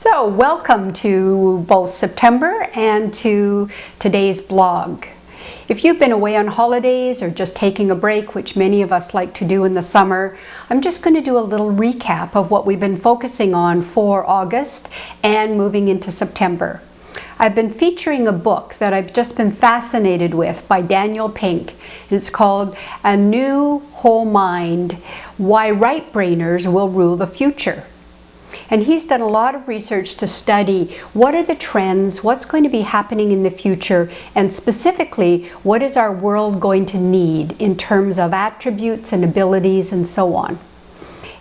So welcome to both September and to today's blog. If you've been away on holidays or just taking a break, which many of us like to do in the summer, I'm just going to do a little recap of what we've been focusing on for August and moving into September. I've been featuring a book that I've just been fascinated with by Daniel Pink. It's called A New Whole Mind: Why Right-Brainers Will Rule the Future. And he's done a lot of research to study what are the trends, what's going to be happening in the future, and specifically, what is our world going to need in terms of attributes and abilities and so on.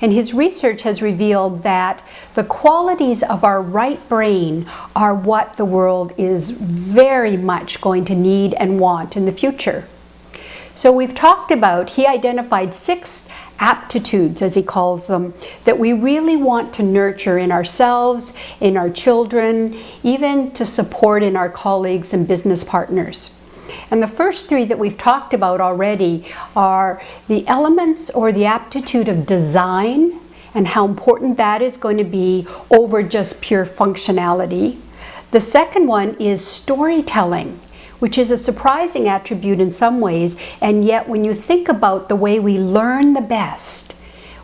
And his research has revealed that the qualities of our right brain are what the world is very much going to need and want in the future. So we've talked about, he identified 6 aptitudes, as he calls them, that we really want to nurture in ourselves, in our children, even to support in our colleagues and business partners. And the first 3 that we've talked about already are the elements or the aptitude of design and how important that is going to be over just pure functionality. The second one is storytelling, which is a surprising attribute in some ways, and yet when you think about the way we learn the best,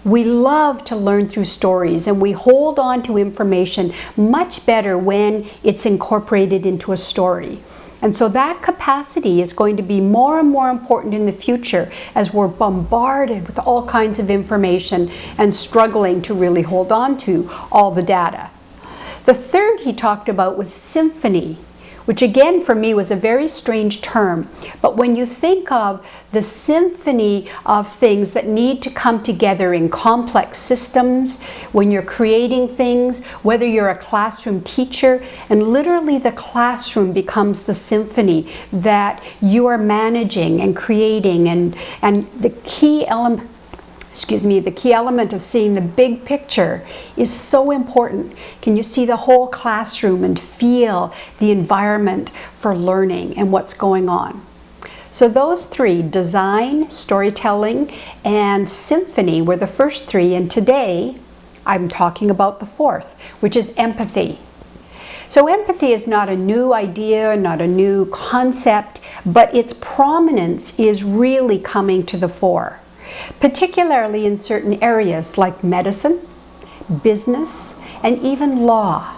we love to learn through stories and we hold on to information much better when it's incorporated into a story. And so that capacity is going to be more and more important in the future as we're bombarded with all kinds of information and struggling to really hold on to all the data. The third he talked about was symphony, which again for me was a very strange term. But when you think of the symphony of things that need to come together in complex systems, when you're creating things, whether you're a classroom teacher, and literally the classroom becomes the symphony that you are managing and creating, and the key element, the key element of seeing the big picture is so important. Can you see the whole classroom and feel the environment for learning and what's going on? So those 3, design, storytelling, and symphony, were the first 3, and today I'm talking about the 4th, which is empathy. So empathy is not a new idea, not a new concept, but its prominence is really coming to the fore, particularly in certain areas like medicine, business, and even law.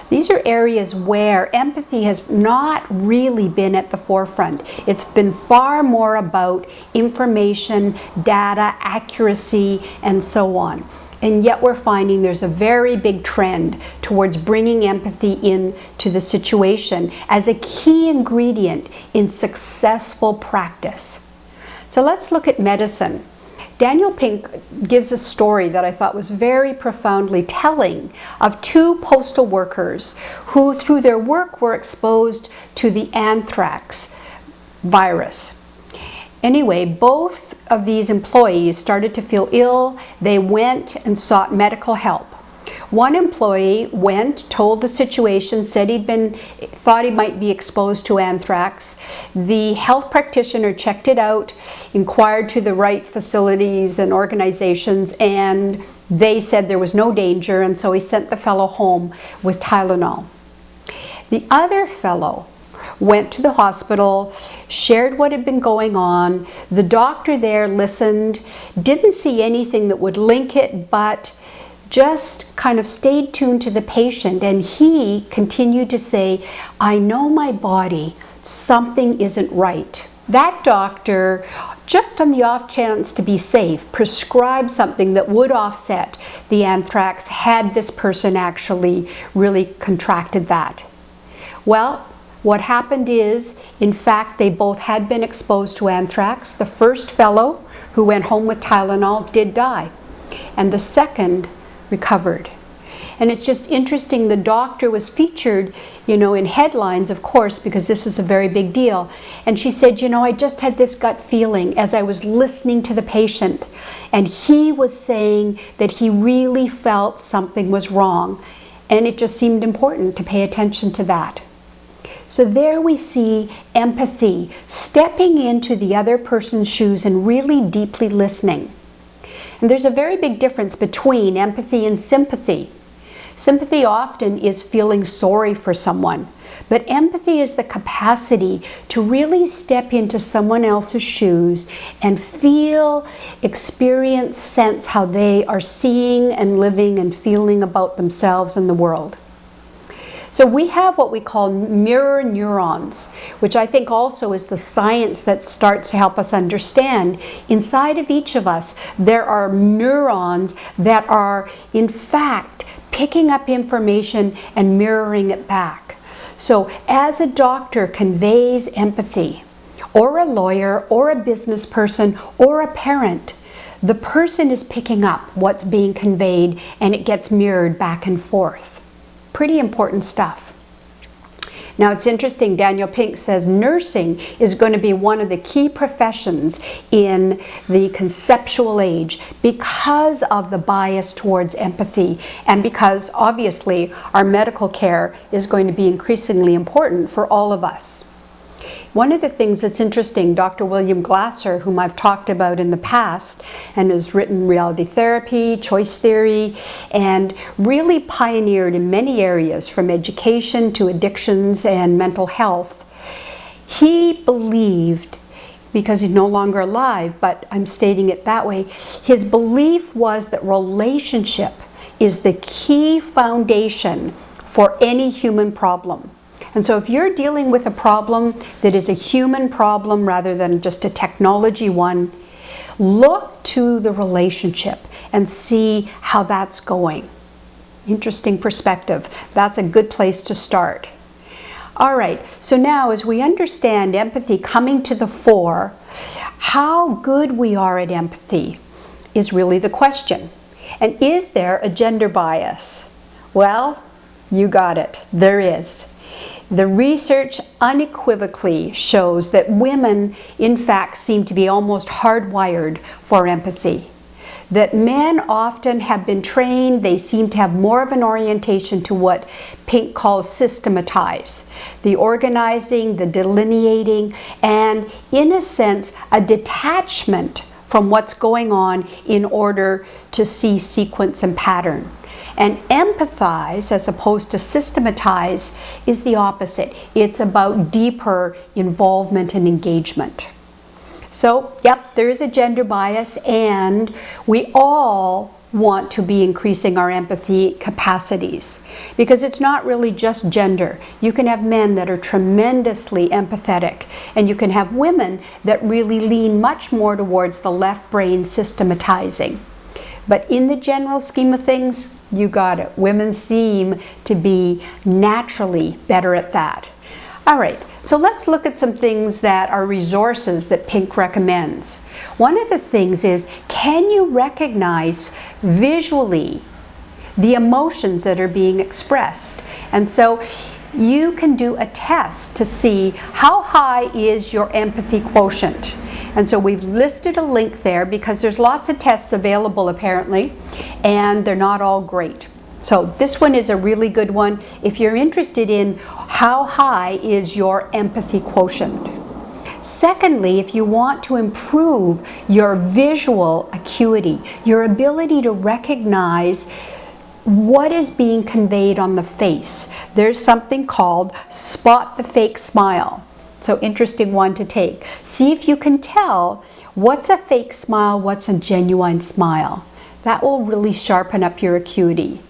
These are areas where empathy has not really been at the forefront. It's been far more about information, data, accuracy, and so on. And yet we're finding there's a very big trend towards bringing empathy into the situation as a key ingredient in successful practice. So let's look at medicine. Daniel Pink gives a story that I thought was very profoundly telling of 2 postal workers who through their work were exposed to the anthrax virus. Anyway, both of these employees started to feel ill. They went and sought medical help. One employee went, told the situation, said thought he might be exposed to anthrax. The health practitioner checked it out, inquired to the right facilities and organizations, and they said there was no danger, and so he sent the fellow home with Tylenol. The other fellow went to the hospital, shared what had been going on. The doctor there listened, didn't see anything that would link it, but just kind of stayed tuned to the patient, and he continued to say, I know my body, something isn't right. That doctor, just on the off chance to be safe, prescribed something that would offset the anthrax had this person actually really contracted that. Well, what happened is, in fact, they both had been exposed to anthrax. The first fellow who went home with Tylenol did die, and the second recovered. And it's just interesting, the doctor was featured, in headlines, of course, because this is a very big deal. And she said, I just had this gut feeling as I was listening to the patient. And he was saying that he really felt something was wrong. And it just seemed important to pay attention to that. So there we see empathy, stepping into the other person's shoes and really deeply listening. And there's a very big difference between empathy and sympathy. Sympathy often is feeling sorry for someone, but empathy is the capacity to really step into someone else's shoes and feel, experience, sense how they are seeing and living and feeling about themselves and the world. So we have what we call mirror neurons, which I think also is the science that starts to help us understand. Inside of each of us, there are neurons that are, in fact, picking up information and mirroring it back. So as a doctor conveys empathy, or a lawyer, or a business person, or a parent, the person is picking up what's being conveyed and it gets mirrored back and forth. Pretty important stuff. Now it's interesting, Daniel Pink says nursing is going to be one of the key professions in the conceptual age because of the bias towards empathy and because obviously our medical care is going to be increasingly important for all of us. One of the things that's interesting, Dr. William Glasser, whom I've talked about in the past and has written reality therapy, choice theory, and really pioneered in many areas from education to addictions and mental health. He believed, because he's no longer alive, but I'm stating it that way, his belief was that relationship is the key foundation for any human problem. And so if you're dealing with a problem that is a human problem rather than just a technology one, look to the relationship and see how that's going. Interesting perspective. That's a good place to start. All right, so now as we understand empathy coming to the fore, how good we are at empathy is really the question. And is there a gender bias? Well, you got it. There is. The research unequivocally shows that women, in fact, seem to be almost hardwired for empathy. That men often have been trained, they seem to have more of an orientation to what Pink calls systematize. The organizing, the delineating, and in a sense, a detachment from what's going on in order to see sequence and pattern. And empathize, as opposed to systematize, is the opposite. It's about deeper involvement and engagement. So, yep, there is a gender bias, and we all want to be increasing our empathy capacities because it's not really just gender. You can have men that are tremendously empathetic, and you can have women that really lean much more towards the left brain systematizing. But in the general scheme of things, you got it. Women seem to be naturally better at that. All right, so let's look at some things that are resources that Pink recommends. One of the things is, can you recognize visually the emotions that are being expressed? And so you can do a test to see how high is your empathy quotient. And so we've listed a link there because there's lots of tests available apparently, and they're not all great. So this one is a really good one if you're interested in how high is your empathy quotient. Secondly, if you want to improve your visual acuity, your ability to recognize what is being conveyed on the face, there's something called Spot the Fake Smile. So interesting one to take. See if you can tell what's a fake smile, what's a genuine smile. That will really sharpen up your acuity.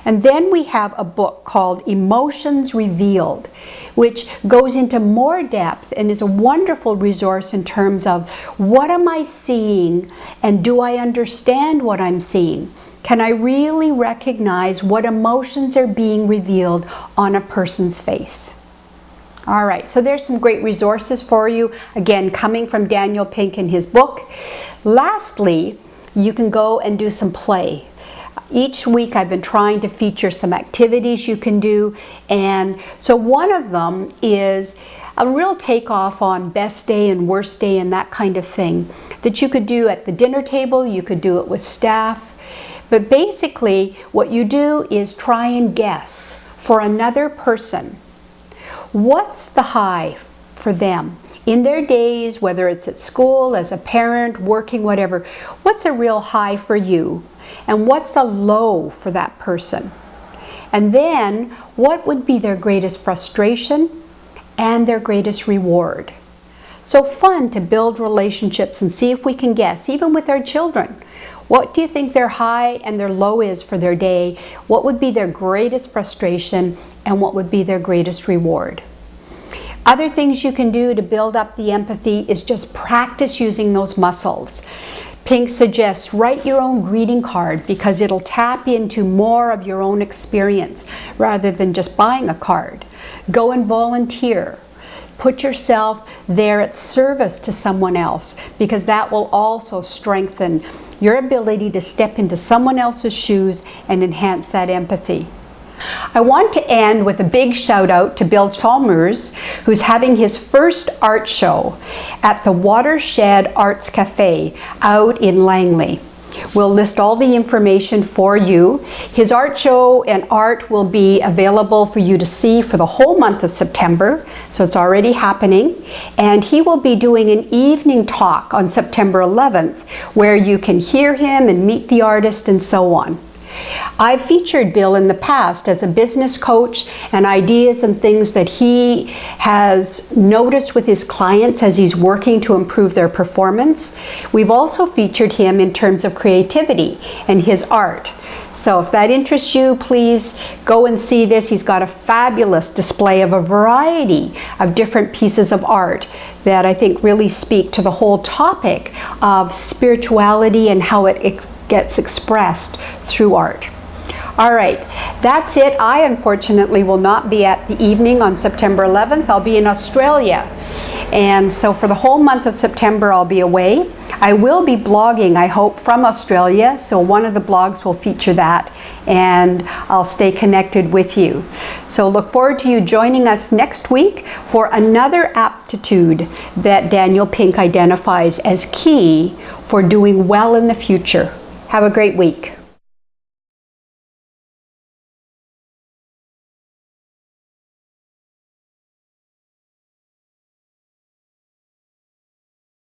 And then we have a book called Emotions Revealed, which goes into more depth and is a wonderful resource in terms of what am I seeing and do I understand what I'm seeing? Can I really recognize what emotions are being revealed on a person's face? All right, so there's some great resources for you, again, coming from Daniel Pink in his book. Lastly, you can go and do some play. Each week I've been trying to feature some activities you can do, and so one of them is a real takeoff on best day and worst day and that kind of thing that you could do at the dinner table, you could do it with staff, but basically what you do is try and guess for another person what's the high for them in their days, whether it's at school, as a parent, working, whatever. What's a real high for you? And what's a low for that person? And then, what would be their greatest frustration and their greatest reward? So fun to build relationships and see if we can guess, even with our children. What do you think their high and their low is for their day? What would be their greatest frustration and what would be their greatest reward? Other things you can do to build up the empathy is just practice using those muscles. Pink suggests write your own greeting card because it'll tap into more of your own experience rather than just buying a card. Go and volunteer. Put yourself there at service to someone else because that will also strengthen your ability to step into someone else's shoes and enhance that empathy. I want to end with a big shout out to Bill Chalmers, who's having his first art show at the Watershed Arts Cafe out in Langley. We'll list all the information for you. His art show and art will be available for you to see for the whole month of September, so it's already happening. And he will be doing an evening talk on September 11th where you can hear him and meet the artist and so on. I've featured Bill in the past as a business coach and ideas and things that he has noticed with his clients as he's working to improve their performance. We've also featured him in terms of creativity and his art. So if that interests you, please go and see this. He's got a fabulous display of a variety of different pieces of art that I think really speak to the whole topic of spirituality and how it gets expressed through art. All right, that's it. I unfortunately will not be at the evening on September 11th. I'll be in Australia. And so for the whole month of September, I'll be away. I will be blogging, I hope, from Australia. So one of the blogs will feature that and I'll stay connected with you. So look forward to you joining us next week for another aptitude that Daniel Pink identifies as key for doing well in the future. Have a great week.